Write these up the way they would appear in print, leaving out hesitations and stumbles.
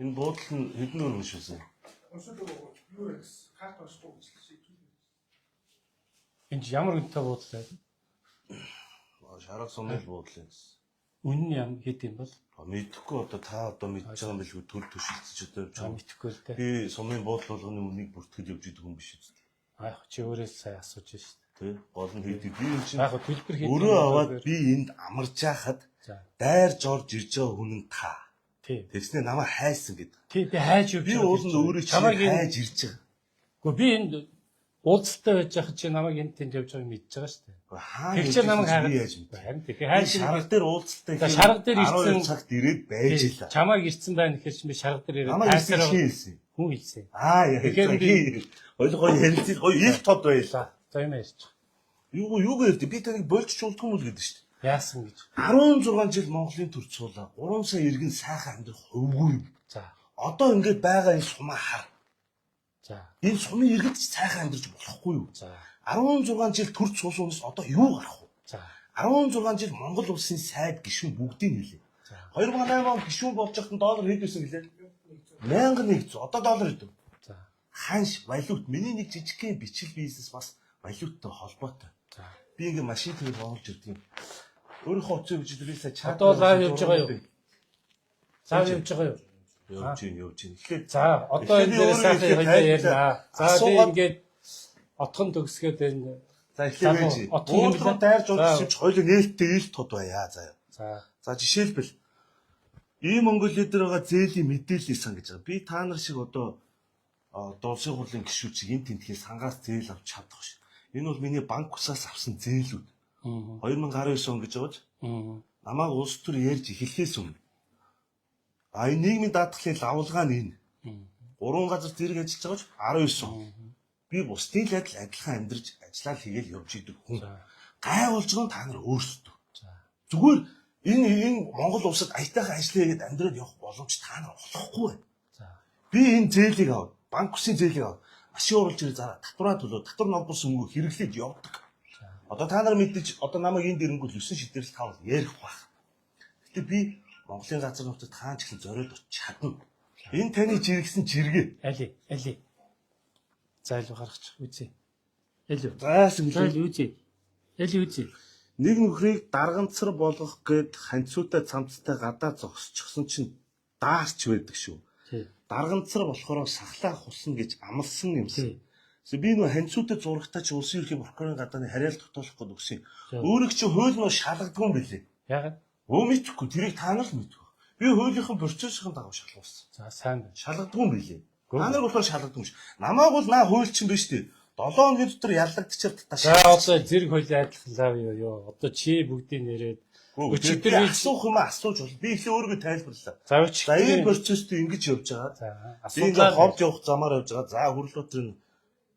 Энэ буудал нь хэдэн өргөн шүүсэн? Юу вэ? Карт оршдог гэж шийдвэр. Энд ямар үнэтэй буудал вэ? Шарга сумын буудлын гэсэн. Үнэн нь ямар хэд юм бол? Мэдэхгүй одоо та одоо мэдж байгаа юм билгүй төл төшөлтөж одоо явж байгаа. Мэдэхгүй л дээ. Би сумын буудал болгоны үнийг бүртгэж явж идэг хүн биш үү? Аа чи өөрөөс сая асууж шít. Тэ гол нь хэдий би энэ чинь Яг төлбөр хийх өөрөө аваад би энд амарч яхад дайрж орж ирж байгаа хүн нь та. Тий. Тэгснэ намайг хайсан гэдэг. Тий би хайж явж би уул нь өөрөө чамайг хайж ирж байгаа. Гэхдээ би энд уулзалтай байж хахад чи намайг энд тэнд явж байгааг мэдж байгаа шүү дээ. Хаа тэг чи намайг хайж мэдээ. Харин тэгэхээр хайж шарга дээр уулзалтай хийх. Шарга дээр ирсэн цагт ирээд байж илаа. Чамайг ирсэн байна гэхээр чи би шарга дээр ирээд хайсараа хэлсэн. Хүн хэлсэн. Яа. Тэгэхээр ойлгоо хэлцээ гоё их тод байлаа. За юм ярьж. Юу гэдэг би таныг болчих болдгүй юм л гэдэг шүү дээ. Яасан гэж. 16 жил Монголын төр цуулаа. 3 сая иргэн сайхан амьдрах хувгүй. За. Одоо ингэж байгаа энэ сумаа хар. За. Энэ сумын иргэд сайхан амьдрч болохгүй юу? За. 16 жил төр цуулуунаас одоо юу гарах вэ? За. 16 жил Монгол улсын сайд гишүүн бүгдийг хэлээ. 2008 он гишүүн болж байхад доллар хэд байсан гэлээ? 1100. Одоо доллар хэд вэ? За. Ханш валют миний нэг жижигхэн бичил бизнес бас валюттай холбоотой. За. Би ингээ машин төрөж оруулж ирдэг юм. Өөрийнхөө утсан хөгжлөөсөө чат. Одоо лайв явж байгаа юу? Лайв явж байгаа юу? Явж гин. Тэгэхээр за одоо энэ дээр сайхан ярьнаа. За би ингээд отхон төгсгээд энэ за эхлэв байж. Отхон дайрж удаж хоёул нээлттэй ил тод байя заяа. За жишээлбэл ийм Монгол лидер байгаа зээлийн мэдээлэл сан гэж байгаа. Би та нар шиг одоо улсын хурлын гишүүчиг энэ тентхээ сангаас зээл авч чадах ш. Энэ бол миний банк усаас авсан зээлүүд. 2019 он гэж байгааж. Намайг улс төр ярьж эхлэхээс өмнө. Энэ нийгмийн даатгалын лавлгаа нь энэ. 3 газар зэрэг ажиллаж байгаач 19 он. Би бусдын л адилхан амьдарч ажиллаа хийгээл явж идэг хүн. Гай болж байгаа нь та нар өөрсдөө. Зүгээр энэ Монгол улсад аятайхан ажиллая гэдээ амьдраад явах боломж та нар олохгүй байна. Би энэ зээлийг аваад банк усын зээлийг аваад машин оруулж ирээ зараа татвараа төлөө татвар номбос өнгө хэрэглээд явдаг. Одоо та нар мэдээж одоо намайг энэ дэрэнгүүл 9 шидэрэл тавал ярих байх. Гэтэ би Монголын газар нутагт хаан ч ихэнх зориод очиж чадна. Энэ таны жиргсэн жиргээ. Али. Зайл гаргачих үзье. Али. Заасан үзье. Али үзье. Нэг нөхрийг дарганцар болгох гээд ханцуутай цамцтай гадаа зогсчихсон чинь даарч байдаг шүү. Дарганцар болохоор сахлаа хусан гэж амлсан юмсан. Би нөө ханцуутай зурагтай чи улсын ерхий прокурорын гадааны хариалт тогтоолох гээд өгсөн. Өөрөг чи хууль нөө шалгадгүй юм билээ. Яагаад? Мэдхгүй тэрийг та нар л мэдгүй. Би хуулийнхын процессын дагав шалгуулсан. За сайн байна. Шалгадгүй юм билээ. Та нар болохоор шалгадгүй юм ш. Намааг бол наа хуульчин биш дээ. 7 хоногийн дотор яллагдчихар татаа. За одоо зэрэг хууль айдлах юу. Одоо чи бүгдийг нэрээд өчигдөр асуух юм асууж бол би ихээ өөрийгөө тайлбарлаа. За энэ процессд ингэж явж байгаа. Би ингээ ховж явах замаар явж байгаа. За Хүрлбаатарын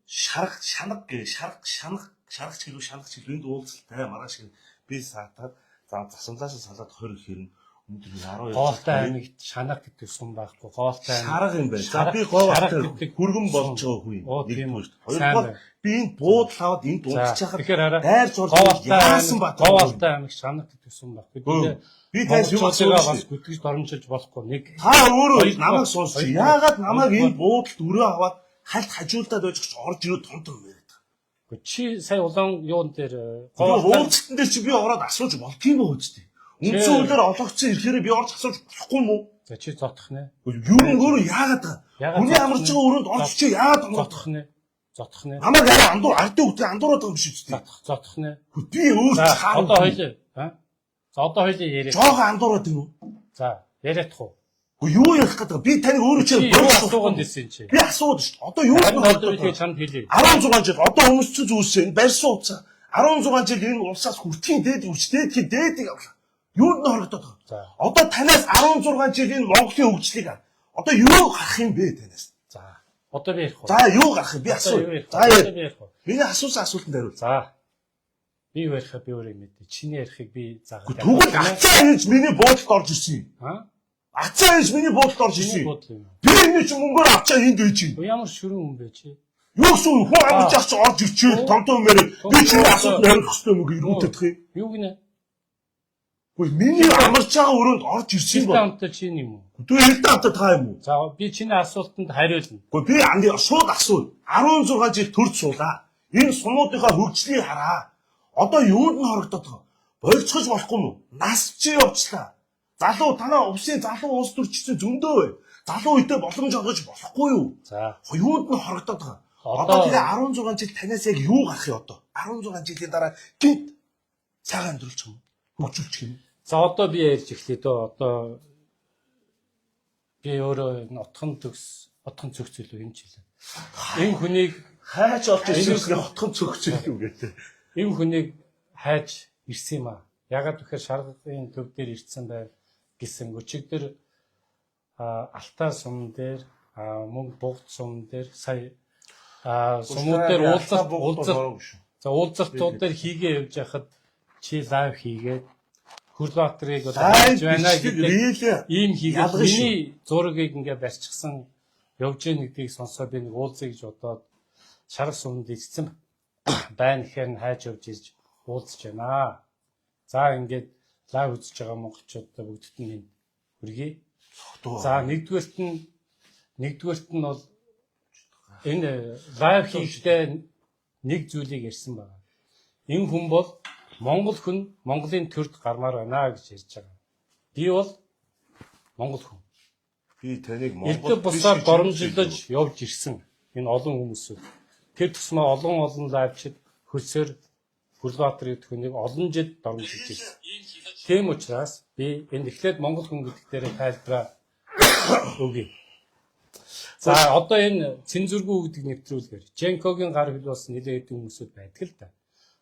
шанаг энд уулзалтай маргааш би саатаад за засамлаас салаад 20 хэрнэ өндөр 12 Гоолтай аймагт шанаг гэдэг сум байхгүй. Гоолтай шарга юм байна. За би гоолтай хүргэн болж байгаа хүн юм. Хоёрдугаар би энэ буудал аваад энд уулзч хахад дайрж бол яасан ба гоолтай аймаг шанаг гэдэг сум байхгүй. Би тань юу асууж бас гүтгэж доромжилж болохгүй нэг. Та өөрөө намайг сонсч яагаад намайг энэ буудалд өрөө аваад хальт хажуулдаад байж орж ирээд тонтон яриад байгаа. Гэхдээ чи сая улаан юун дээр уулзалтан дээр чи би ороод асууж болдгийм боо үстэй. Үндсэн хуулиар олгогдсон ирэхээр би орж асууж болохгүй юм уу? За чи зотох нэ. Юу нь өөрөө яагаад байгаа? Хүний амарч байгаа өрөөнд орж чи яагаад зотох нэ? Зотох нэ. Намайг арай ардуу үгүй андуураад байгаа юм биш үстэй. Зотох нэ. Би өөр чаар. Одоо хоёлаа. За одоо хоёлаа яриа. Жог андуураад юм уу? За яриадах уу? Юу ярих гэдэг би таныг өөрөө чинь юу асууганд ирсэн чи. Би асууд шүү. Одоо юу болдог чамд хэлээ. 16 жил одоо өмсцөж үүссэн барь сууцаа. 16 жил энэ улсаас хүртгийн дээд үчдээдхийн дээдийг авлаа. Юунд нь хорогдоод байгаа. Одоо танаас 16 жил энэ Монголын хөгжлийг одоо юу гарах юм бэ танаас? За одоо би ярих уу? За юу гарах юм? Би асуу. За ярих. Миний асуусан асуултанд хариул. За би юу ярих би өөрөө мэдээ. Чиний ярихыг би заагаад. Тэгвэл ацаа хийж миний буудалд орж ирсэн юм. Ацаа хийж миний буудалд орж ирсэн юм. Би энэ чинь мөнгөөр авчаа энд байж юм. Ямар шүрэн хүн бэ чи? Юу гэсэн хүн амарч авч орж ирчихвэл томтом мэрэг би чиний асуултанд хариулах хэрэгтэй юм уу? Ирүүтэдх юм. Юу гинэ? Үгүй миний амарч байгаа өрөөнд орж ирсэн Эрдэнэ бол. амттай чи юм уу? Тэгээ эрдэнэ амттай та юм уу? За би чиний асуултанд хариулна. Үгүй би шууд асуул. 16 жил төрж суулаа. Энэ сумуудынхаа хөгжлийг хараа. Одоо юунд нь хорогдоод байгаа? Болцохож болохгүй юм уу? Нас чи явчлаа. Залуу танаа увсын залуу улс төрчсөн зөндөө бай. Залуу үедээ боломж олгож болохгүй юу? За Юунд нь хорогдоод байгаа? Одоо тэгээ 16 жил танаас яг юу гарах юм одоо? 16 жилийн дараа гинт цагаан өдрөлч юм. Хөгжүүлчих юм. за одоо би ярьж эхлэе дөө. Одоо би өөрөө отхон цогцөл юм чилээ. Энэ хүнийг хайж олж ирсэн хотхон цогцөл юм гэдэг. энэ хүнийг хайж ирсэн юм аа. Ягаад гэхээр шаргын төв дээр ирсэн байв гэсэн өчигдөр алтаа сум дээр мөн бугд сум дээр сая сумууд дээр уулзалтууд дээр хийгээ явж байхад чи лайв хийгээд Хүрлбаатарыг одоо хийж байна гэдэг ийм хийгээд миний зургийг ингээ барьчихсан явж гэнэ гэдгийг сонсоод би нэг уулзъя гэж бодоод шарга сумд ирсэн байна гэхээр хайж явж ирж уулзж байна. За ингээд лайв үзэж байгаа монголчуудаа бүгдд нь хүргэе. За нэгдүгээрт нь бол энэ лайв хийхдээ нэг зүйлийг ярьсан байна. Энэ хүн бол монгол хүн Монголын төрд гармаар байна гэж ярьж байгаа. Би бол монгол хүн. Би таныг Монгол бусаар горомжилж явж ирсэн энэ олон хүмүүсүүд. Тэр тусмаа олон лайвчид хөлсөөр Хүрлбаатар гэдэг хүнийг олон жил дормжилж ирсэн. Тийм учраас би энэ эхлээд монгол хүн гэдэг дээр тайлбараа өгье. За одоо энэ цензургүй гэдэг нэвтрүүлгээр Женкогийн гар хөл бас нэлээд хүмүүсүүд байдаг л да.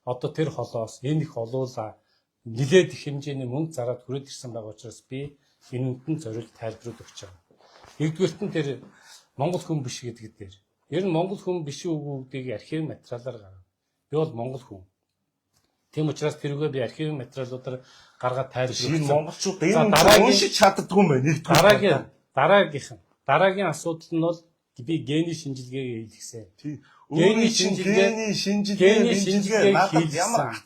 Одоо тэр холоос энэ их олуула нэлээд их хэмжээний мөнгө зараад хүрээд ирсэн байгаа учраас би энэ үндэнд зориулт тайлбарууд өгч байгаа. Нэгдүгээрт нь тэр монгол хүн биш гэдэг дээр. Ер нь монгол хүн биш үү гэдгийг архив материалаар гаргав. Би бол монгол хүн. Тийм учраас тэрүүгээ би архив материалуудаар гаргаад тайлбарлав. Энэ монголчууд энэ уншиж чаддгүй юм байна. Дараагийн асуудал нь бол би гений шинжилгээгээ хийлгэсэн. Гений шинжилгээ надад ямар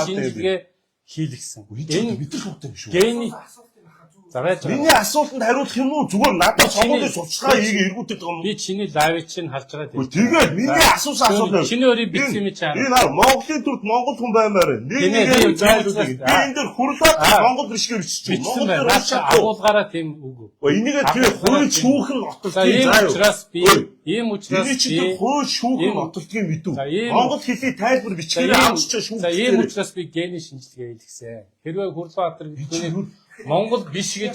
шинжилгээ хийлгэсэн. Энэ мэдэрх үгтэй юм шүү. Миний асуултанд хариулах юм уу? Зүгээр надад сонгуулийн сурчлагаа хийгээ эргүүлдэг байгаа юм. Би чиний лайвыг чинь харж байгаа тийм. Тэгээд миний асуулт. Чиний өөрийн бичсэн юм чам. Энэ Монголын төрд монгол хүн баймаар. Нэг зайлуулдаг. Би энэ дээр Хүрлбаатар монгол биш гэж бичиж байна. Монгол агуулгаараа тийм үг. Энийгээ тэр хууль шүүхэн отолдгийн Ийм учраас би хууль шүүхэн отолдгийн мэдв. Монгол хэлний тайлбар бичгээр авч чаа шүүх. За ийм учраас би гений шинжилгээ хийлгэсэн. Хэрвээ Хүрлбаатар гэдэг монгол биш гэж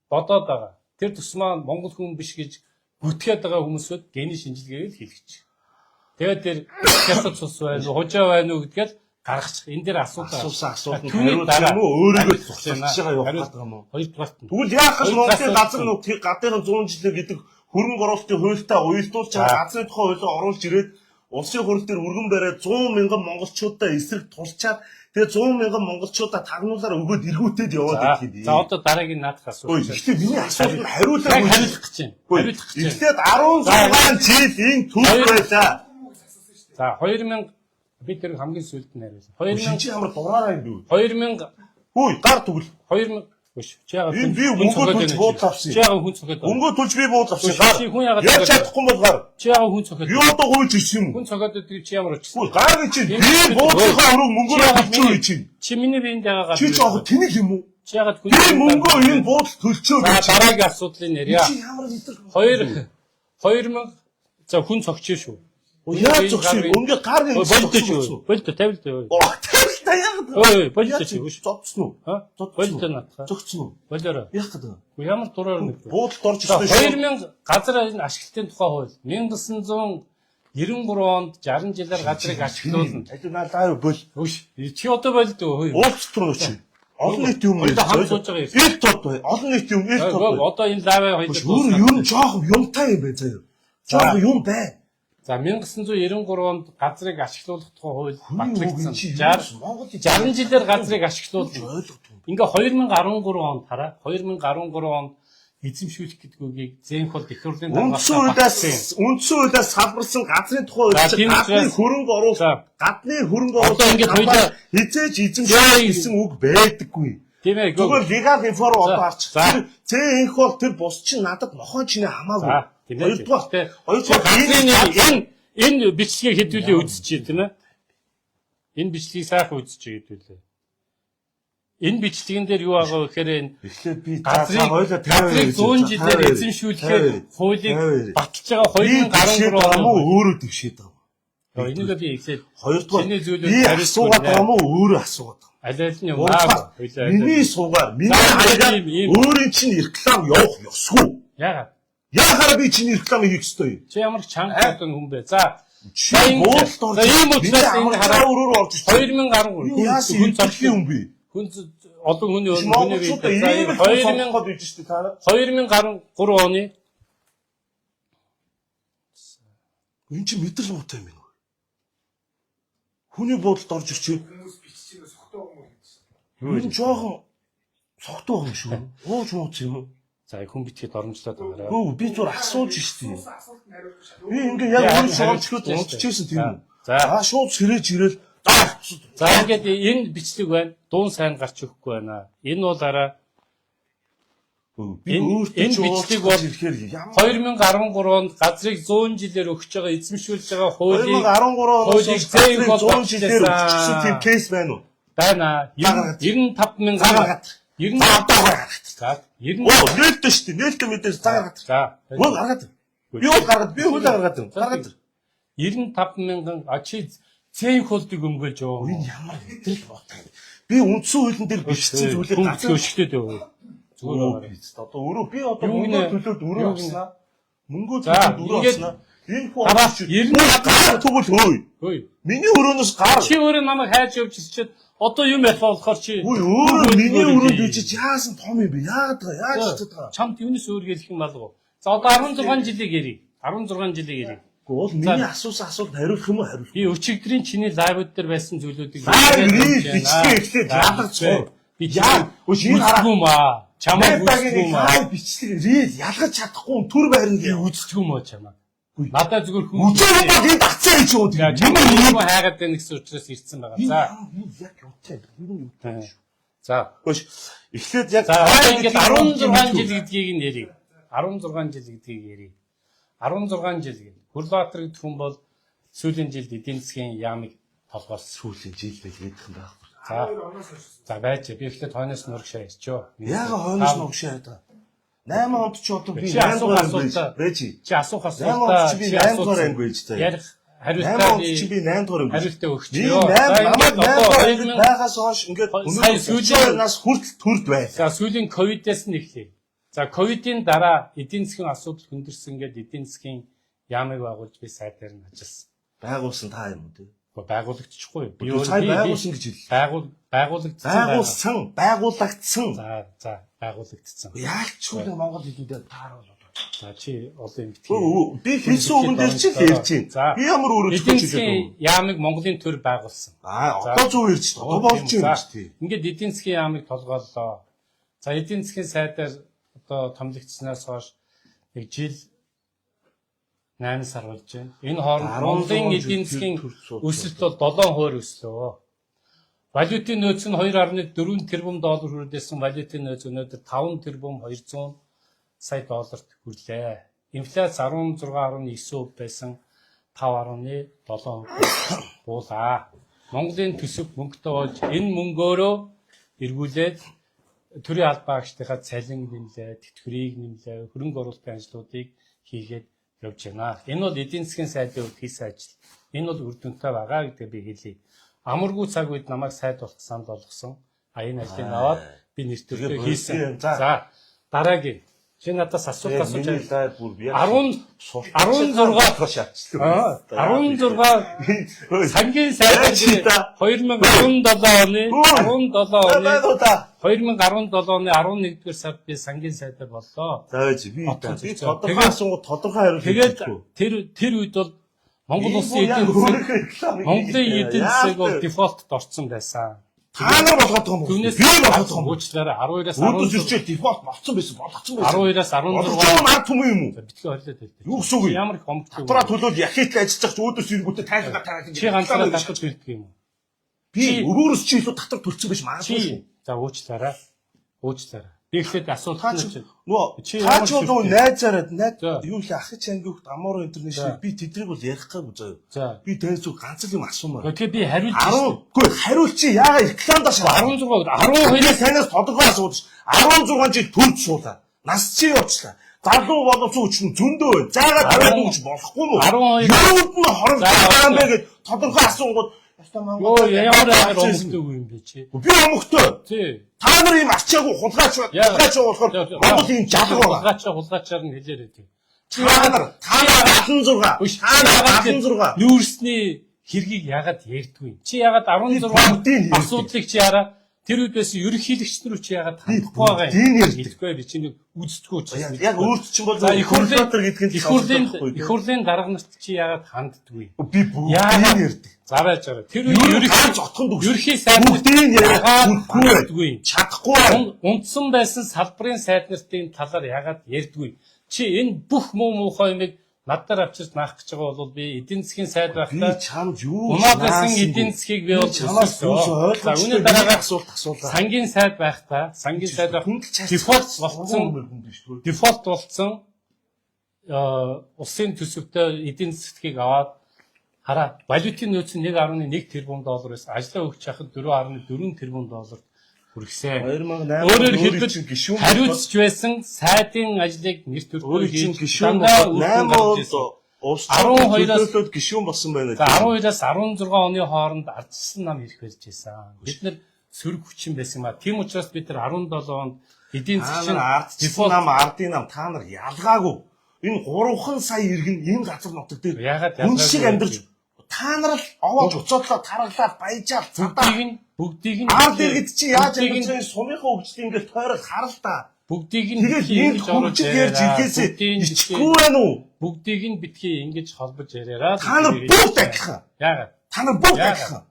бодоод байгаа. Тэр тусмаа монгол хүн биш гэж бүтгээд байгаа хүмүүсүүд гений шинжилгээгээ хийлгэж. Тэгээд тэр хятад цус байна уу, хужаа байна уу гэдгээл гаргачих. Энэ дээр асуусан хариулт юм уу? Өөрийгөө зогсоож байгаа явах гэдэг юм уу? Хоёрдугаар нь. Тэгвэл яах гэж Монголын газар нутгийг гадныхын 100 жилээр гэдэг хөрөнгө оруулалтын хуультай уялдуулж байгаа газрын тухай хуулиар оруулж ирээд улсын хурал дээр өргөн бариад 100 мянган монголчуудаа эсрэг тулчаад тэгээ 100 мянган монголчуудаа тагнуулаар өгөөд эргүүтээд яваад идэв. За одоо дараагийн наадах асуулт. Гэхдээ миний асуултанд хариулах гэж байна. Эхлээд 16 жил энэ төв байлаа. За 2000 би тэр хамгийн сүүлд нь хариулсан. 2000 чи ямар дураараа юм бэ? 2000 Хөөе гар тэгвэл 2000 биш. Чи яагаад би мөнгө төлж буудал авсан. Чи яагаад хүн цохоод. Мөнгө төлж би буудал авсан. Гар. Чи хүн яагаад яаж чадахгүй бол гар. Чи яагаад хүн цохоод. Юу одоо хөөж ирсэн юм. Хүн цохоод гэдэг чи ямар очсон. Хөөе гар гэж би буудалхаа өрөө мөнгөөр төлчихөө чинь. Чи миний биенд яагаад. Чи жоох тэнэг юм уу? Чи яагаад хүн мөнгөө энэ буудал төлчөө гэж. Дараагийн асуудлыг нэрья. Чи ямар мэдэр. 2000 за хүн цогч шүү. Яаж зогсов? Өнгийн гар нэг болдог. Болдог тавил дээ. Тавил яг. Ой, болдог чи биш. Зогцсон уу? Ха? Болдог наатах. Зогцсон уу? Болоорой. Яах гэдэг вэ? Ямар дураар нэг. Буудалд орж ирсэн шүү. 2000 газар ашиглалтын тухай хууль 1993 онд 60 жилээр газрыг ашиглуулна. Ажил наалаа бол. Үш. Чи одоо болдог. Уулц руу чи. Олон нийт юм уу? Хамт сууж байгаа юм. Ил тод бай. Олон нийт юм ил тод. Одоо энэ лаваа хоёул. Юу юм жоох юмтай юм бэ заяа. Жоох юм бай. За 1993 онд газрыг ашиглуулах тухай хууль батлагдсан. 60 жилээр газрыг ашиглуулна. Ингээ 2013 онд хараа. 2013 онд эзэмшүүлэх гэдэг үгийг Зенхол их хурлын үндсэн үедээс салбарсан газрын тухай гадны хөрөнгө оруулалт одоо ингээд хоёлаа хизээж эзэмшүүлэх гэсэн үг байдаггүй. Тийм ээ. Зүгээр legal inform одоо арч. Зэнх бол тэр бус чинь надад нохоо чиний хамаагүй. Хоёрдугаар энэ бичлэгийг хэдүүлээ үзчихье тийм ээ. Энэ бичлэгийг сайхан үзчихье хэдүүлээ. Энэ бичлэгэн дээр юу байгаа вэ гэхээр энэ эхлээд би хойлоо 100 жилээр эзэмшүүлэхээр хуулийг баталж байгаа 2013 он муу өөрөө дэвшээд байгаа. Энийг би эхлээд хоёрдугаар би асуугаад байгаа мó өөрөө асуугаад байгаа. Аль аль нь юм аа. Миний суугаар миний хараал өөрийн чинь реклам явах ёсгүй. Яагаад би чиний рекламыг хийх ёстой юм? Чи ямар чанга хүн бэ? За ийм учраас энэ хараа өрөөр орж ирсэн. 2013 хүн зархи юм би. Хүн олон хүний өнөөний 2013 оны энэ чи мэдрэл муутай юм. Хүний бодолд орж ирчихээ. Хүмүүс биччихээ сохтоо юм уу? Энэ жоохон сохтоо юм шүү. Ууж мууц юм. За хүн битгээд оромжлоод байгаа. Хөө би зүгээр асууж штий. Би ингээ яг өөрөө шоолчход унтчихсэн тийм. За шууд сэрэж ирэл. За ингээд энэ бичлэг байна. Дуун сайн гарч өгөхгүй байна. Энэ бол араа энэ бичлэг бол 2013 онд газрыг 100 жилээр өгч байгаа эзэмшүүлж байгаа хуулийг 2013 оноос 100 жилээр өгсөн тийм кейс байна уу? Байна. 95,000 гаргаад. 95 гаргаад. За 90 нээлттэй шүү дээ. Нээлттэй мэдээж гаргаад. За. Бол гаргаад. Би бол гаргаад. Би хөлөө гаргаад. Гаргаад. 95,000 чи цэн холдыг өмгөөлж ёо. Энэ ямар мэдрэл ботой. Би үндсэн хуулийн дээр бичсэн зүйлээ газар өшгөлтэй дээ. Зүгээр байна. Одоо өөрөө би одоо мөнгө төлөөд өөрөө авснаа. Мөнгө төлөөд өөрөө авснаа. Энэ хүү гараач 90 тэгвэл хөөе. Миний өрөөнөөс гар. Чи өөрөө намайг хайж явж ирчихэд одоо юм яах болохоор чи өөрөө миний өрөөнд бичиж яасан том юм бэ? Яагаад байгаа? Чамд юунес өөр хэлэх юм болов уу? За одоо 16 жилиг ярий. 16 жилиг ярий. Уул миний асуусан асуулт хариулах юм уу хариулах? Би өчигдрийн чиний лайвууд дээр байсан зүйлүүдийг бичлэгээ яадаг. Би яа үзчихгүй юм аа. Чамайг үзчихгүй юм аа. Бичлэгээ ялгаж чадахгүй төр байрны үзчихгүй юм аа чамаа. Надад зүгээр хүн үзээгүй би тагцаа гэж юу тийм. Чамайг юм хайгаад байна гэсэн учраас ирсэн байгаа. За яг юмтай. За хөөш эхлээд яг ингээд 16 жил гэдгийг нь ярив. 16 жил гэдгийг ярив. 16 жил гэдэг. Хүрлбаатар гэдэг хүн бол сүүлийн жилд эдийн засгийн яамыг толгоос сүүлийн жил гэж мэдэх юм байна. За байж би ихлээр хойноос нураг шаачөө. Яг хойноос нураг шаадаа. 8 онд ч одоо би 8 дугаар байж. Чи асуух асуултаа чи 8 дугаар анги байж та. Ярих хариултаа чи би 8 дугаар анги. хариултаа өгч. За ингээд одоо байгаас хойш ингээд сүүлийн нас хүртэл төрд байна. За сүүлийн ковидээс нь эхлэе. За ковидын дараа эдийн засгийн асуудал хүндэрсэн гэдэг эдийн засгийн яамыг байгуулж би сайд дээр нь ажилласан. Байгуулсан та юм уу те? Байгуулагдчихгүй. Би байгуулсан гэж хэллээ. Байгуулагдсан. Байгуулагдсан. За байгуулагдсан. Яг ч үгүй Монгол хэлнээр таарал болоо. За чи олон юм битгий. Би хэлсэн үгэн дээр чи л ярьж байна. Би ямар өөрөө эдийн засгийн яамыг Монголын төр байгуулсан. Одоо зөв ярьж байна. Одоо болж байна шүү дээ. Ингээд эдийн засгийн яамыг толгооллоо. За эдийн засгийн сайдаар одоо томилогдсноос хойш нэг жил 8 сар болж байна. Энэ хооронд Монголын эдийн засгийн өсөлт бол 7% өслөө. Валютын нөөц нь 2.4 тэрбум доллар хүрээсэн валютын нөөц өнөөдөр 5 тэрбум 200 сая долларт хүрлээ. Инфляц 16.9% байсан 5.7% буулаа. Монголын төсөв мөнгөтэй болж энэ мөнгөөрөө эргүүлээд төрийн албаа агчдынхаа цалин нэмлээ, тэтгэврийг нэмлээ, хөрөнгө оруулалтын ажлуудыг хийгээд явж байна. Энэ бол эдийн засгийн сайдын хувьд хийсэн ажил. Энэ бол үр дүнтэй байгаа гэдэг би хэлье. Амаргүй цаг үед намайг сайд болгосанд болгосон. Энэ ажлыг аваад би нэртөртэй хийсэн. За дараагийн чи надаас асуулт асууж байна. 16 сангийн сайд 2017 оны 11-р сард би сангийн сайдаар боллоо. За би тодорхой асуугад тодорхой хариулт өгөхгүй. Тэр үед бол Монгол улсын эдийн засаг Монголын эдийн засаг бол дефолтод орсон байсан. Та нар болгоод байгаа юм уу? Түүнээс Би болгоод байгаа юм уу? уучлаарай 12-аас Өөдөөс 16 ирчээ дефолт болцсон байсан, болгоцсон байсан. 12-аас 16 Ард түмэн юм уу? битгий хорлоод хэлдэг. Юу гэсэн үг вэ? Ямар их хомгтой. Татвараа төлөөд яхитлээ ажиллаж ч өөдөөс ирэнгүүтээ тайлгаа тараад Чи ганцаараа татвар төлдөг юм уу? би өөрөөс чи илүү татвар төлсөн байж магадгүй шүү. За уучлаарай. Уучлаарай. Би ихлэд асуулт Та нь чи чинь нөгөө чи та ямар ч нөгөө шүлтэй? найзаараа За. юу л ах чи ангиух Аморо интернэшнл За. би тэднийг бол ярих гээгүй заяа. За. Би таньс зүг ганц л юм асуумаар. Тэгээ би хариулж Үгүй хариулт чи яагаад рекламдаа шаа 16 12-аас танаас тодорхой асууж 16 жил төрж суулаа. Нас чи явчлаа. Залуу боловсон үчнэ зөндөө байна. Заагаад тавиад өгч болохгүй мүү? 12 Юунд нь хорон За, байгаа юм бэ гэж тодорхой асуунгууд ястаа Йоо Монгол ямар омгтой юм бэ чи? би омогтой. Тий. Та нар ийм арчаагүй хулгайч болохоор Монгол ийм жалга байгаа. Хулгайчаар нь хэлээрэй тий. Та нар 76 та нар 76 Нүүрсний хэргийг ягаад ярьдгүй? Чи ягаад 16 асуудлыг чи хараа тэр үед байсан ерөнхийлөгч нар чи ягаад хандахгүй байгаа тийм юм? ярьдаг. Хэлэхгүй би чиний үздэггүй учраас. яг өөрт чинь бол За их консультатор гэдэг нь их хурлын дарга нарт чи ягаад ханддаггүй? би бүгд Яагаад? ярьдаг. Зарайж байгаа. Тэр үед ерөнхий зотхонд өгсөн. ерөнхий сайд Бүгдийг яриад ханддаггүй. чадахгүй. Унтсан байсан салбарын сайд нартын талаар ягаад ярьдгүй? Чи энэ бүх муу муухай юмыг надаар авчирч наах гэж байгаа бол би эдийн засгийн сайд Би байхдаа чамд юу унаадсан эдийн засгийг би бол чамаас юу За үүний дараагаар асуулаа. сангийн сайд байхдаа дефолт болцсон улсын төсөвтэй эдийн засгийг аваад хараа валютын нөөц нь 1.1 тэрбум доллар байсан. Ажлаа өгч хахад 4.4 тэрбум долларт хүргэсэн. 2008 Өөрөөр хэлбэл хариуцж байсан сайдын ажлыг нэр өөрийн төрөөр чинь хийж гишүүн дандаа бол үргэлж 8 гарч ирсэн. он улс 12-аас төлөөлөлд гишүүн болсон байна. За 12-аас 16 оны хооронд ардчилсан нам ирэх байж байсан. Бид нэр сөрөг хүчин байсан юм а. Тийм учраас бид нар 17 онд эдийн Та засгийн нар ардчилсан нам ардын нам та нар ялгаагүй. Энэ 3 сая иргэн энэ газар нутаг дээр ягаад хүн шиг ялгаагүй? амьдарч та нар л овоож уцаадлаа таргалаад баяжаад цадаа бүгдийг нь ард иргэд чи яаж бүгдийг нь- амьдарч сумынхаа хөгжлийг ингээл тойрол харал та. бүгдийг нь Тэгээд битгий энэ ингэж оруулж хөгжил ярьж ирэхээсээ бүгдийг нь ичгүй байна уу? бүгдийг нь битгий ингэж холбож яриараа. Та нар бүгд адилхан. яагаад? Та нар бүгд Яагаад? адилхан.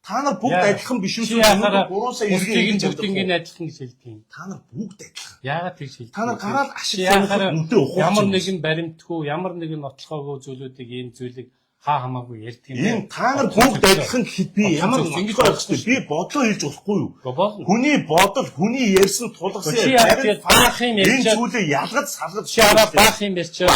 Та нар бүгд Яагаад? адилхан биш үү? Чи яагаад 3 сая бүгдийг иргэн нь ингэж бүгдийг нь адилхан гэж хэлдэг юм. Та нар бүгд адилхан. Яагаад тэгж хэлдэг? Та нар гараад ашиг Чи яагаад сонирхол үнэтэй ухуулж ямар байна. нэгэн баримтгүй, ямар нэгэн нотлохоогүй зүйлүүдийг ийм зүйлийг хаа хамаагүй ярьдаг юм. Энэ та нар бүгд адилхан гэхэд би ямар Бодлоо ингэж ингэж ойлгохгүй. Би бодлоо хэлж болохгүй юу? Болно. Хүний бодол, хүний ярьсан тулгасан Чи яагаад тэгээд баах юм энэ ярьчаад зүйлээ ялгаж салгаж чи араа баах юм ярьчаад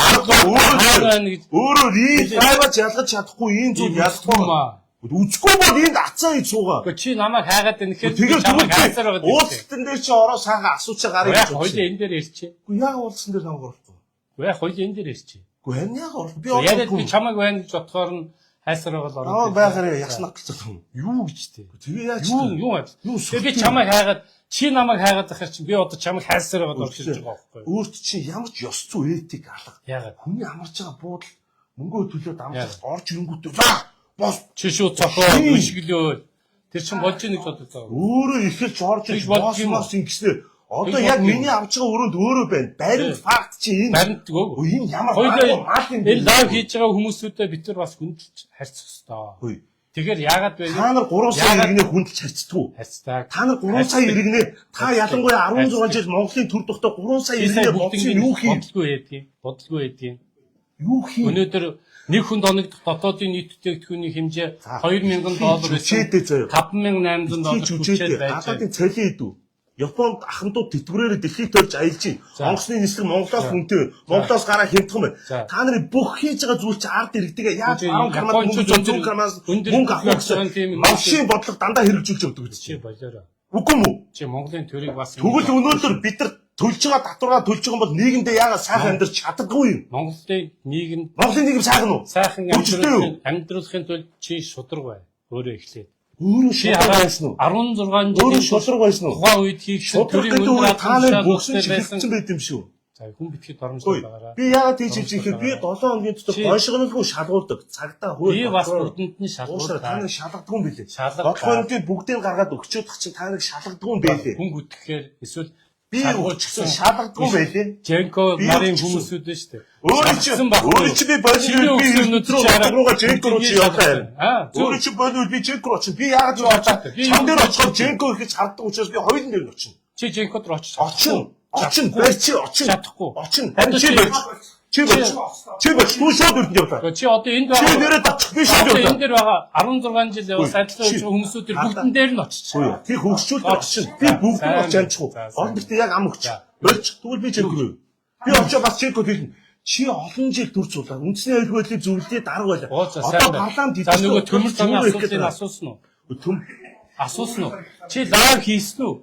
Өөрөө ийм гайваж ялгаж чадахгүй энэ зүйл ялахгүй маа. үзэхгүй бол энд ацаа хийж суугаа. Гэхдээ чи намайг хайгаад байна гэхээр Тэгээд чамайг хайсаар байгаа юм. уулзалтан дээр чи ороо сайхан асуучаа гарыг Яг хоёул энэ дээр ирчээ. Үгүй яг уулзсан дээр намайг оруулахгүй. Яг хоёул энэ дээр ирчээ. Үгүй энэ яг оруулах. Би Яриад би оруулахгүй. чамайг байна гэж бодохоор нь хайсаар байгаа л Аа байхаараа ягснах гэж юм. Юу гэж тээ. Тэгээ яаж Юу юм. Тэгээ би чамайг хайгаад чи намайг хайгаад захаар чи би одоо чамайг хайсаар байгаа орчилж байгаа байхгүй юу? өөрт чи ямар ч ёс зүй этик алга. Яагаад? Хүний амарч байгаа буудал мөнгөө төлөөд амарч орж ирэнгүүтээ за бос Чи шууд цохоо үшгэлөө. Тэр чин болж ийн гэж бодож байгаа. өөрөө ихэлж орж Тэгж ирж бодож юм уу? босмос ингэснээр одоо Тэгж яг бодож юм миний авч байгаа өрөөнд өөрөө байна. Баримт факт чи энэ. Баримт өгөө. Өө, энэ ямар Хоёул мал юм энэ лайв хийж байгаа хүмүүсүүдэд бид нар бас хүндэлж харьцах хэрэгтэй. Хөөе. Тэгэхээр яагаад вэ? Та нар 3 сая Яагаад- иргэнэ хүндэлж харцдаг. Харьцдаг. Та нар 3 сая иргэнэ та ялангуяа 16 жил Монголын төр тухтай 3 сая иргэнэ бодсон юу хийв? бодлого ядгийн. Бодлого ядгийн. Юу хийв? Өнөөдөр нэг хүнд оногдох дотоодын нийт бүтээгдэхүүний хэмжээ $2,000 Хүчээдээ заяа. $5,800 хүчээд байж гадаадын цалин идэв. Японд ахмадууд тэтгэврээр дэлхийд төрж аялж байна. Онгоцны нислэг Монголоос хүнтэй. Монголоос гараа хямдхан байна. За. Та нарын бүх хийж байгаа зүйл чи ард иргэдэгэ яаж Үгүй, 10 грамаар Япончууд мөнгө 100 грамаас өндөр мөнгө авах гэсэн тийм гэсэн машин бодлого дандаа хэрэгжүүлж өгдөг гэж. чи болоорой. Үгүй юу? Чи Монголын төрийг бас Тэгвэл өнөөдөр бид нар төлж байгаа татвараа төлж байгаа бол нийгэмдээ яагаад сайхан амьдарч чаддаггүй юм? Монголын нийгэм Монголын нийгэм сайхан уу? сайхан Хөгжөлтэй юу? амьдруулахын тулд чи шудраг бай. Өөрөө эхлээд. Өөрөө Чи шудраг хараа байсан уу? 16 Өөрөө жилийн шудраг байсан уу? тухайн үед хийгдсэн Шудраг төрийн гэдэг өндөр үг та нар хадгалсан бүгсэн байсан. чиглэлцэн байт юм шүү. За хүн битгий доромжлол Хөөе. байгаараа. Би яагаад тийч хэлж ихээр би 7 хоногийн дотор Чи- гойшгонолгүй шалгуулдаг. Цагдаа хөөе. Би бас прокурор. бүгдэнд нь Уусаа та шалгуулдаг. нар шалгадгүй юм билээ. Шалгадгаа. 7 хоногийн бүгдийг гаргаад өгчөөд чинь та нарыг шалгадгүй юм байлээ. Хүн гүтгэхээр эсвэл Би уучсан шалгадгүй байлээ. Женко Би нарын уучлсан. хүмүүсүүд нь шүү дээ. Өөрөө чи би болов би руугаа Женко руу чи яваа. Өөрөө чи болов би Женко руу очив. Би яагаад ч очоо. Чам дээр очихоор Женко их хардаг учраас би хоёулын дээр нь очив. Чи Женкод руу очиж Очин барьчих очин. чадахгүй. Очин. Харин чи барьж. Чи барьж. Чи барьж. Түү шууд өрдөнд явлаа. Чи одоо энд Чи байгаа нэрээ тачих би шууд одоо явлаа. энэ дээр байгаа 16 жил яваа адилхан хүмүүсүүд төр бүгдэн дээр нь очиж. Тий хөгжүүлэлт очин. Би бүгд очиж амжихгүй. Олон битээ яг ам өгч. Барьж. Тэгвэл би Женко руу. Би очоо бас Женко хэлнэ. Чи олон жил дүр цуулаа. Үндэсний аюулгүй зөвлөлөө дарга байлаа. Одоо парламент За нөгөө төмөр замын асуултыг асуусан уу? Төм Асуусан уу? Чи лав хийсэн үү?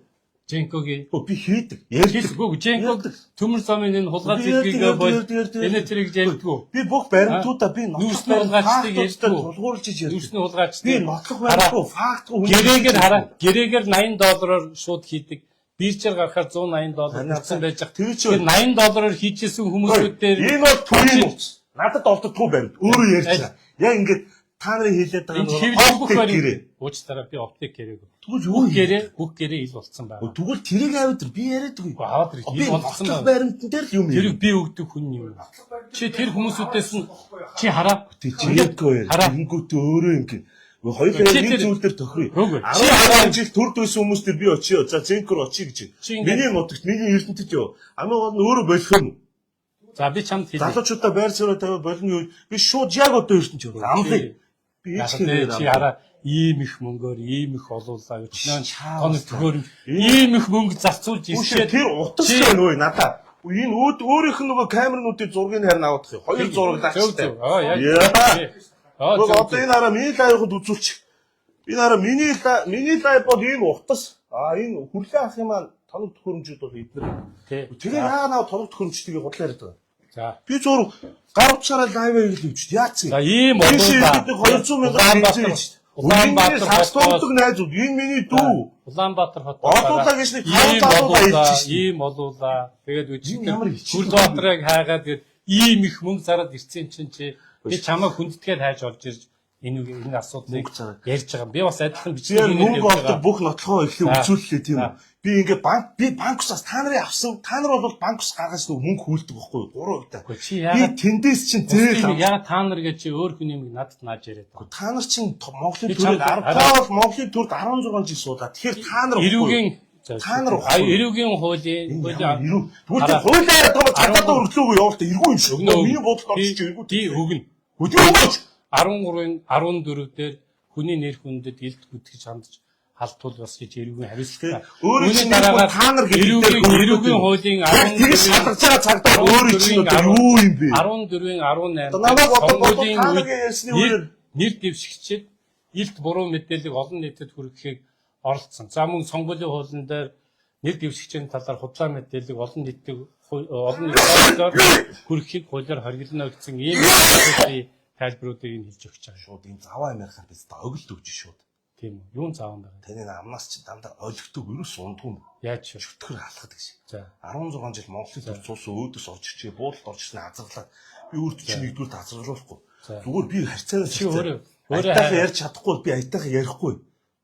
Женкогийн би хийдэг. Ярьдаг. Хэлгүй Женко төмөр замын энэ хулгай зэвгийг бол энэ тэрийг ярьдгүү. Би бүх баримтуудаа би Нүүрсний хулгайчдыг ярьдгүү. тулгуурлаж ярьдаг. Нүүрсний хулгайчдыг Би нотлох байхгүй, фактгүй. гэрээгээр хараа. Гэрээгээр $80 шууд хийдэг. Биржээр гарахаар $180 хүрсэн байж байгаа. Тэр чи Тэр $80 хийжсэн хүмүүсүүд дээр энэ бол түүний нууц. Надад олддгүй баримт. Өөрөө ярьж байгаа. Яг ингээд та нарын хэлээд байгаа энэ хэвлэл бүх гэрээ. баримт уучлаарай би оптик гэрээгүй. Тэгвэл юу Бүх гэрээ ил болцсон байна. Тэгвэл тэрийг аваад би яриадгүй. Аваад ир Би ил болцсон нотлох байна. баримтан дээр л юм Тэрийг би өгдөг хүн юм. Чи тэр хүмүүсүүдээс нь чи хараа. Жигээгүй. Тэнгүүт өөрөө ингээд хоёулаа нэг зүйл дээр тохирё. 10 жил төрд байсан хүмүүс дээр би очиё. За Женкор очие гэж. Миний нутагт, миний эрдэнэтэд юу. Амин гол нь өөрөө болох юм. За би чамд хэлье. Залуучуудаа байр суурь тавиад болно юу? Би шууд яг одоо ертөнц юу. Амлыг. Би Яг чи хараа ийм их мөнгөөр ийм их олуулаа гэж нөө төгөөр ийм их мөнгө зарцуулж ирчээ. Тэр утас байна уу надаа. Энэ өөрийнх нь нөгөө камернуудын зургийг харин авах юм. Хоёр зураг дагчтай. Яг. Одоо энэ хараа миний лайвд үзүүлчих. Энэ хараа миний лайв бол ийм утас. Энэ хүрлээ ах юм аа тоног төхөөрөмжүүд бол эднэр. Тэгээ яагаад тоног төхөөрөмжтгийг худлаа яриад байгаа. За. Би зур гар утсаараа лайв хийлээвч яац юм. За ийм олуулаа. 200,000 хийж. Улаанбаатар хастуудаг найзууд энэ миний дүү. Улаанбаатар хот. Олуулаа гэж нэг 5 ийм олуулаа. Тэгээд Хүлбаатрыг хайгаад тэгээд ийм их мөнгө зараад ирсэн чинь чи би чамайг хүндэтгээд хайж орж ирж энэ асуудлыг ярьж байгаа. Би бас адилхан бичгийн мөнгө олдог бүх нотлохоо эхлээ үзүүллээ тийм үү. Би ингээ банкусаас та нарын авсан та нар бол банкус гаргаж нэг мөнгө хүлдэг байхгүй юу 3%. Чи Би тэндээс чинь зээл яагаад та нар гэж чи өөр хүний юм надад нааж яриад байгаа. Та нар чинь Монголын төрөнд 10 Монголын төрд 16 жил суулаа. Тэгэхээр та нар эрүүгийн та нар эрүүгийн хуулийн тэгвэл хуулиар гадаад өргөлөөгөө явуултаа эргүү юм шиг. Миний бодолд орчих чи эргүү. Die өгнө. Өдөрт 13-ын 14 дээр хүний нэр хүндэд илт гүтгэж хандж халтуул бас гэж эрүүгийн хариуцлага. Өөрөө чинь та нар эрүүгийн хуулийн 14-ийг шалгаж байгаа цагтаа өөрөө чинь юу юм бэ? 14-ийн 18 намайг одоо та нарыг ярьсны үеэр нэр дэвшигчэд илт буруу мэдээллийг олон нийтэд хүргэхийг оролцсон. За мөн сонгуулийн хуулийн дээр нэр дэвшигчийн талаар худлаа мэдээллийг олон нийтэд хүргэхийг хуулиар хоригдно гэсэн ийм тайлбаруудыг нь хэлж өгч байгаа. Шууд энэ заваа Америкаар биз та оглд өгч шууд. Тийм үү. Юун зааван байгаа. Таны амнаас чи дандаа ойлгохдаг ерөөс ундгүй. Яаж шүтгэр халахад гэж. За 16 жил Монголын төр цуусан өөдөөс орж ирчээ буудалд орж ирсэн азарлаа. Би өөртөө чи нэгдүгээр азарлуулахгүй. Зүгээр би харьцаанаас чи өөрөө ярьж чадахгүй би аятайхан ярихгүй.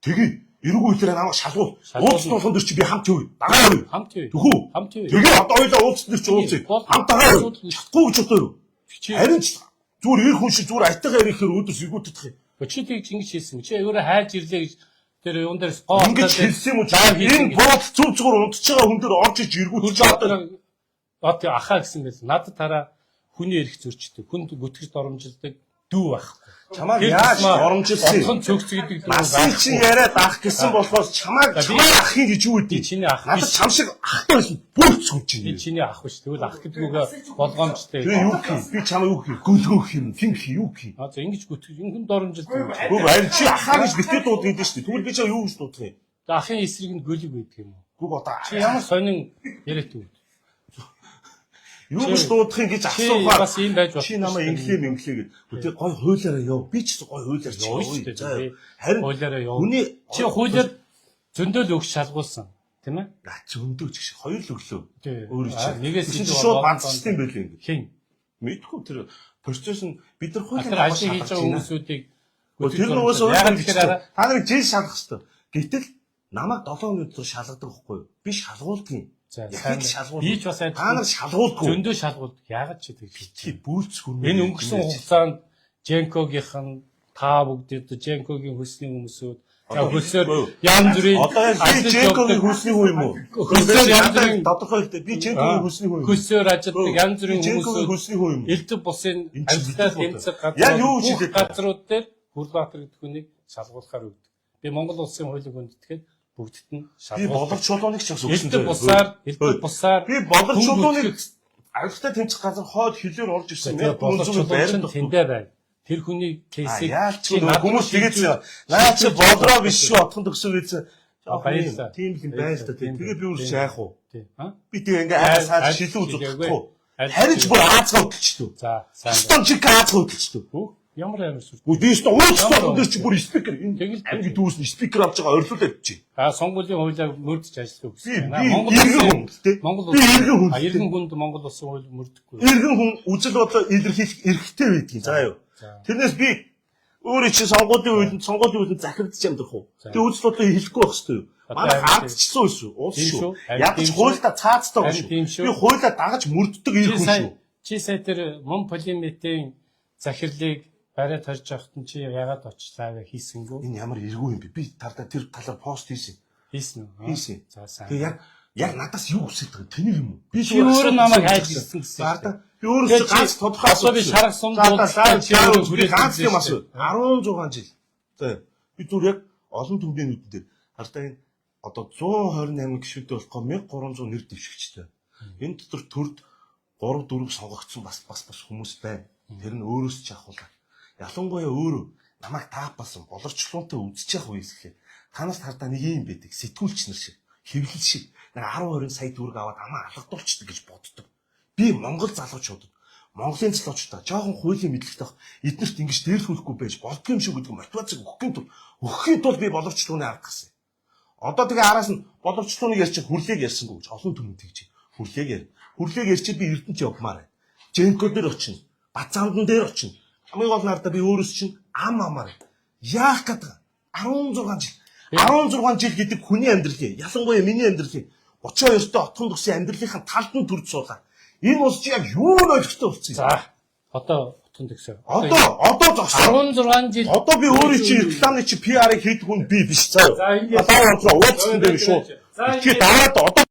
Тэгээ эргүү хэлээр намайг шалгуул. Уулзсан болгон дөр чи би хамт юу? Дагаа юу? Хамт юу? Тэхүү. Хамт юу? Тэгээ одоо хоёлаа уулзсан дөр чи уулзъя. Хамт дагаа юу? Чадахгүй гэж бодоо юу? Харин ч зүгээр ир хүн шиг зүгээр аятайхан ярихээр өөдөөс эргүүтдэх юм. Чи тэгж ингэж хийсэн. Чи өөрөө хайж ирлээ гэж тэр юун дээр ингэж хэлсэн юм уу? Энэ бод зүг зүгээр унтж байгаа хүн дээр орж иж эргүүтж байгаа. Одоо ахаа гэсэн байсан. Надад тараа хүний эрх зөрчдөг. Хүнд бүтгэж доромжилдаг дүү байхгүй. Чамайг яаж доромжилсан? Онцгой цогц гэдэг дүү. Насан чи яриад ах гэсэн болохоос чамайг ахын гэж юу гэдэг? Чиний ах. Надад чам шиг ах байсан. Бүр цогч юм. Би чиний ах биш. Тэгвэл ах гэдгүүгээ болгоомжтой. Би юу гэх? Би чамайг юу гэх? Гөлгөөх юм. Тинх юу гэх? За ингэж бүтгэж энэ хүн доромжилдаг. Гүг харин чи ахаа гэж битээ дууддаг шүү дээ. Тэгвэл би чам юу гэж дуудах юм? За ахын эсрэг нь гөлөг байдаг юм уу? Гүг одоо чи ямар сонин яриад үү? Юу гэж дуудахын гэж асуухаар бас юм байж чи намайг инглээ гэд. Тэг гой хуулиараа яв. Би ч гой хуулиар чи яваа. Харин хуулиараа яв. Хүний чи хуулиар зөндөөл өгч шалгуулсан. Тийм ээ? Зөндөөч гэж хоёр л өглөө. Өөрөө чи нэгээс чи шууд банцсан юм байлээ ингэ. Хэн? Мэдгүй тэр процесс нь бид нар хуулийн дагуу ажил хийж байгаа хүмүүсүүдийг тэр нөгөөс өөрөө та нарыг жил шалгах хэрэгтэй. Гэтэл намайг 7 минутаар шалгадаг байхгүй юу? Би шалгуулдгийн. За Яхад шалгуул. би ч бас Та нар шалгуулгүй. зөндөө шалгуулдаг. Яагаад ч гэдэг Чи бүүлц хүрмээ. Энэ өнгөрсөн хугацаанд Женкогийн та бүгдээ Женкогийн хөсний хүмүүсүүд за хөлсөөр янз бүрийн одоо би Женкогийн хөсний хүн юм уу? Хөлсөөр янз бүрийн тодорхой хэлдэг. Би Женкогийн хөсний хүн юм. хөлсөөр ажилладаг янз бүрийн Женкогийн хүмүүсүүд хөсний хүн юм. элдв бусын Энэ чинь амьсгалтай мэдээ тэмцэх Яг юу хийж хэлээд байна? газрууд дээр Хүрлбаатар гэдэг хүнийг шалгуулахаар өгдөг. Би Монгол улсын хуулийг хүндэтгээд бүгдд нь Би шалгуулдаг. боловч чулууныг ч бас өгсөн Элдв бусаар би боловч чулууныг авилгатай тэмцэх газар хойд хилээр орж ирсэн. Яг боловч зүгээр байранд тэндээ байна. Тэр хүний кейсийг яаж ч хүмүүс тэгээд наа чи бодроо биш шүү отхон төгсөө гэсэн. Баярлалаа. Тийм юм байна л да. Тэгээ би үрс яах вэ? тий. Би тэгээ ингээ аасаад шилүү зүтгэхгүй. Харин ч бүр аацгаа хөдөлчтөө. За сайн. Стон чи аацгаа хөдөлчтөө. Ямар амар сүр. Үгүй би стон уучлаа өндөр чи бүр спикер Тэгэл- энэ амгийн дүүс нь спикер авч байгаа орилуулаад чи. Сонгуулийн хуулиар мөрдөж ажиллах Би гэсэн. иргэн хүн тий. Монгол Би иргэн хүн. иргэн хүнд Монгол улсын хууль мөрдөхгүй. Иргэн хүн үжил бодлоо илэрхийлэх эрхтэй байдгийг. За юу. Тэрнээс би өөрөө чи сонгуулийн үед захирдчих амьдрах уу? Тэгээ үжил бодлоо хэлэхгүй байх хэрэгтэй юу? Манай хаалтчсан уу шүү? Уус шүү. Яг ч хуулида цаацтай байх шүү. Би хуулиа дагаж мөрддөг ирэх хүн шүү. Чи сая тэр Мон полиметийн захирлыг бариад харж явахт нь чи яагаад очлаа вэ хийсэнгүү? Энэ ямар эргүү юм бэ? Би талаа тэр талаар пост хийсэн. Хийсэн үү? Хийсэн. За сайн. Тэгээ яг надаас юу хүсэж байгаа тэнийг юм уу? Би Чи өөрөө намайг хайж ирсэн гэсэн. За би өөрөө ганц тодорхой Одоо би шарах сум би ганц юм асуу. 16 жил. За би зүгээр яг олон төмбийн нүдэн дээр хардаа энэ одоо 128 гишүүдтэй болох 1300 нэр дэвшигчтэй. Энэ дотор төрд 3 4 сонгогдсон бас хүмүүс байна. Тэр нь өөрөөс ч ахуулаа. Ялангуяа өөрөө намайг таапасан боловчлуунтай үзчих яах вэ гэхээр танаас хардаа нэг юм байдаг. Сэтгүүлч нар шиг, хэвлэл шиг нэг 10 20 сая төгрөг аваад амаа алгадуулчихдаг гэж боддог. Би Монгол залуучуудад Монголын залуучуудаа жоохон хуулийн мэдлэгтэй байх эднэрт ингэж дээрлэхгүй байж болдго юм шиг гэдэг мотивацийг өгөхийн тулд би боловчлууны арга гарсан. Одоо тэгээ араас нь боловчлууныг ярьчих хүрлийг ярьсангүй гэж олон түмэнд тэгж хүрлийг ярь. Хүрлийг ярьчихэд би Эрдэнэт явмаар байна. Женко дээр очино. Бацаамдан дээр очино. Хамгийн гол нь ардаа би өөрөөс чинь ам амаар яах гэдэг 16 жил 16 жил гэдэг хүний амьдралыг ялангуяа миний амьдралыг 32 дэх отхон төгсийн амьдралынхаа талд нь төрж суулаа. Энэ ус чи яг юу нөлөөтэй болсон юм. За одоо утганд өгсөө. Одоо зогсоо. 16 жил. Одоо би өөрөө чи рекламны чи PR-ыг хийдэг хүн би биш заа. За ингээд 7 онцлог уулзсан дээр шүү. За чи дараад одоо